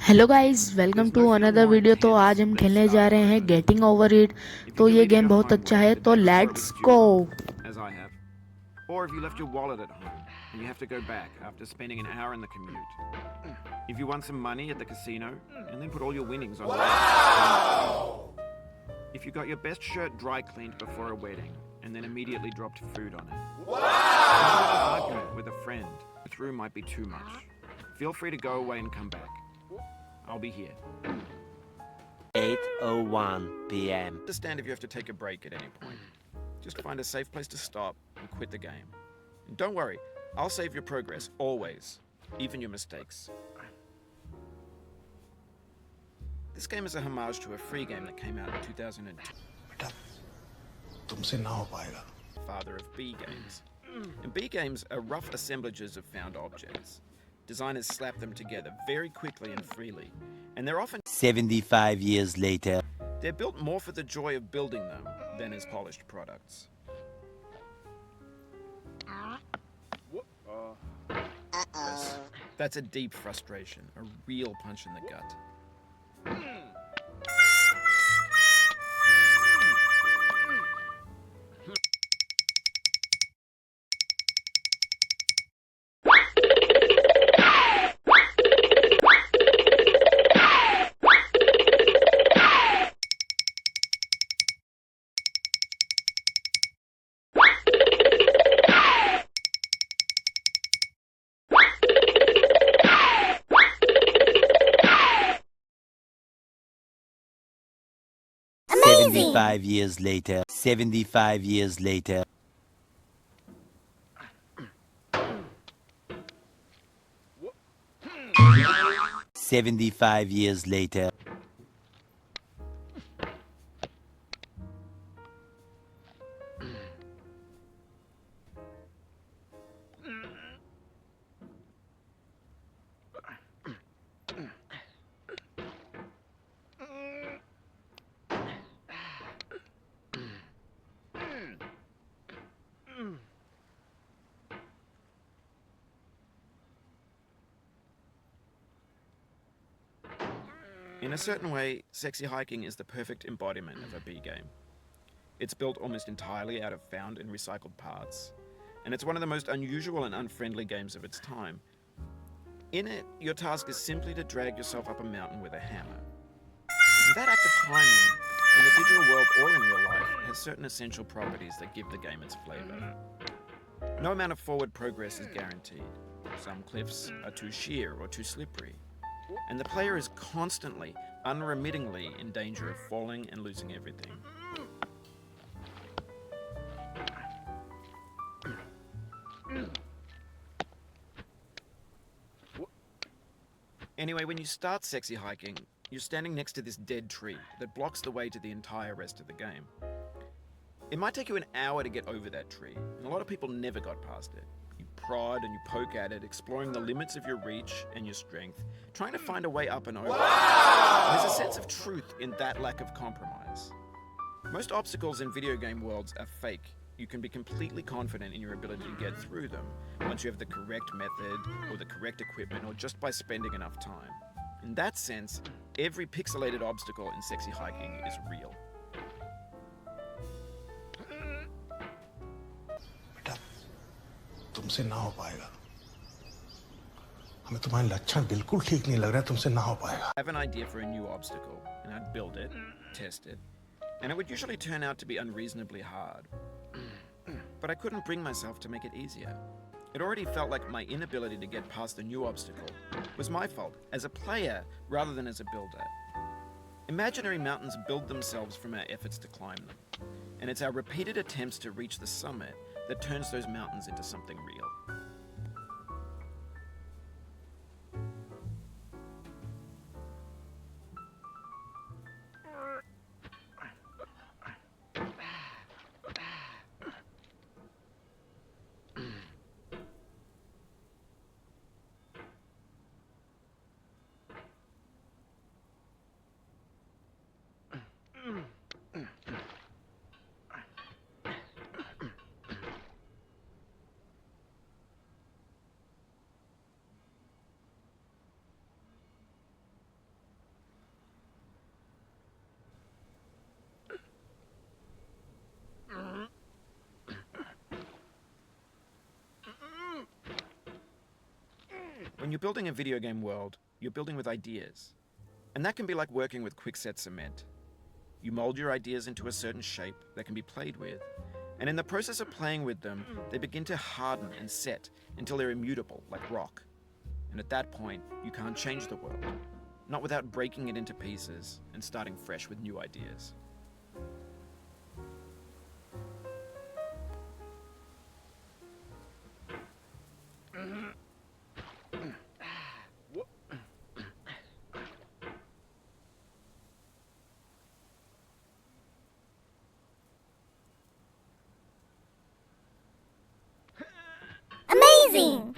Hello guys, welcome to another video. तो आज हम खेलने जा रहे हैं गेटिंग ओवर इट। तो ये गेम बहुत अच्छा है, तो let's go. Or if you left your wallet at home and you have to go back after spending an hour in the commute. If you won some money at the casino and then put all your winnings on. Wow! If you got your best shirt dry cleaned before a wedding and then immediately dropped food on it. Wow! If you had an argument with a friend, the through might be too much. Feel free to go away and come back. I'll be here. 8:01 p.m. Understand if you have to take a break at any point. Just find a safe place to stop and quit the game. And don't worry, I'll save your progress, always, even your mistakes. This game is a homage to a free game that came out in 2002. बेटा, तुमसे ना हो पाएगा. Father of B games. And B games are rough assemblages of found objects. Designers slap them together very quickly and freely, and they're often 75 years later. They're built more for the joy of building them than as polished products. Yes, that's a deep frustration, a real punch in the gut. 75 years later. 75 years later. "75 years later." In a certain way, sexy hiking is the perfect embodiment of a B game. It's built almost entirely out of found and recycled parts, and it's one of the most unusual and unfriendly games of its time. In it, your task is simply to drag yourself up a mountain with a hammer. And that act of climbing, in the digital world or in real life, has certain essential properties that give the game its flavor. No amount of forward progress is guaranteed. Some cliffs are too sheer or too slippery, and the player is constantly, unremittingly in danger of falling and losing everything. Anyway, when you start sexy hiking, you're standing next to this dead tree that blocks the way to the entire rest of the game. It might take you an hour to get over that tree, and a lot of people never got past it. You prod and you poke at it, exploring the limits of your reach and your strength, trying to find a way up and over. Wow! There's a sense of truth in that lack of compromise. Most obstacles in video game worlds are fake. You can be completely confident in your ability to get through them once you have the correct method or the correct equipment or just by spending enough time. In that sense, every pixelated obstacle in sexy hiking is real. बेटा, तुमसे ना हो पाएगा. हमें तुम्हारे लक्षण बिल्कुल ठीक नहीं लग रहे हैं. तुमसे ना हो पाएगा. I have an idea for a new obstacle, and I'd build it, test it, and it would usually turn out to be unreasonably hard. But I couldn't bring myself to make it easier. It already felt like my inability to get past the new obstacle was my fault as a player rather than as a builder. Imaginary mountains build themselves from our efforts to climb them, and it's our repeated attempts to reach the summit that turns those mountains into something real. When you're building a video game world, you're building with ideas. And that can be like working with quickset cement. You mold your ideas into a certain shape that can be played with, and in the process of playing with them, they begin to harden and set until they're immutable, like rock. And at that point, you can't change the world, not without breaking it into pieces and starting fresh with new ideas. Amazing!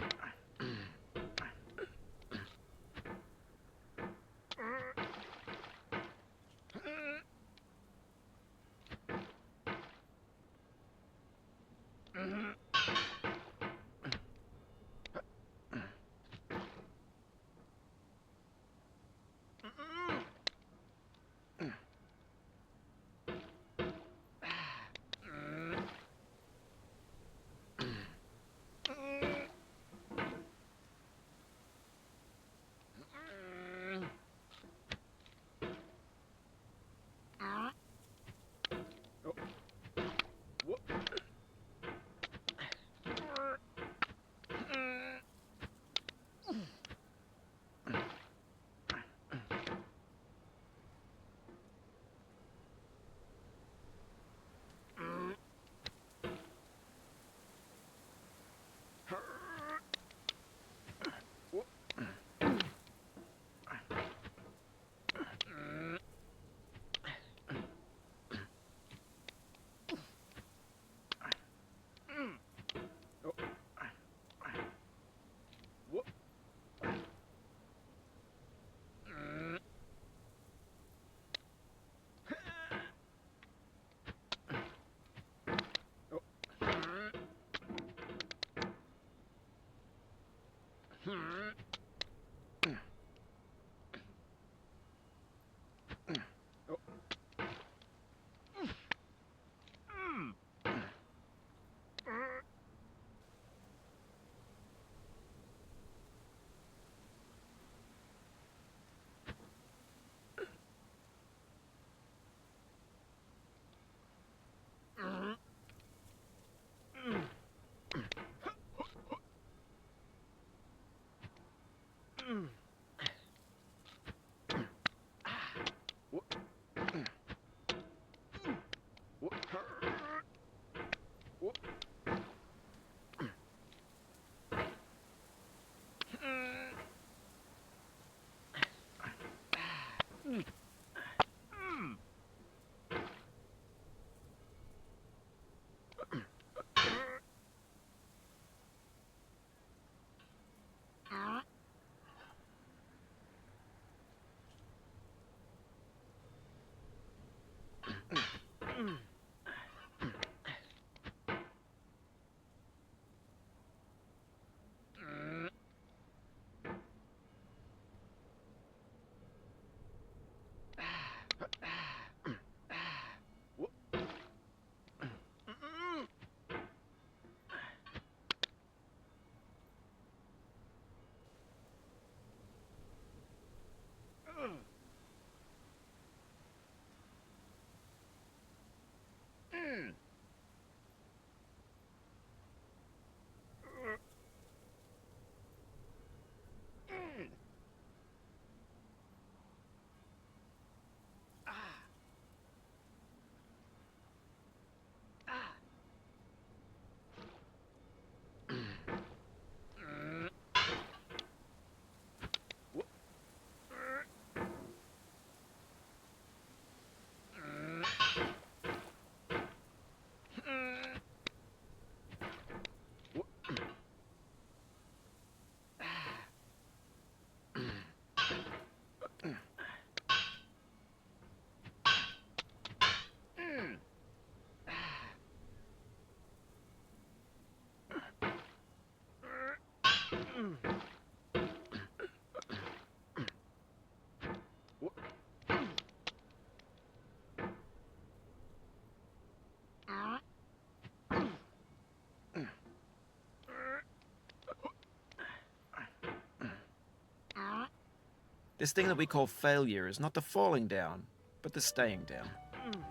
This thing that we call failure is not the falling down, but the staying down.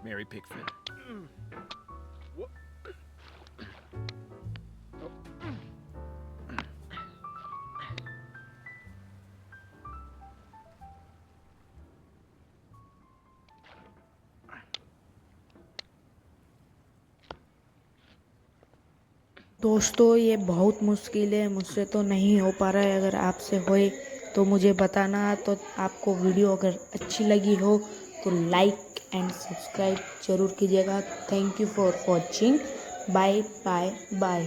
Mary Pickford. दोस्तों ये बहुत मुश्किल है, मुझसे तो नहीं हो पा रहा है। अगर आपसे होए तो मुझे बताना। तो आपको वीडियो अगर अच्छी लगी हो तो लाइक एंड सब्सक्राइब ज़रूर कीजिएगा। Thank you for watching. Bye bye bye.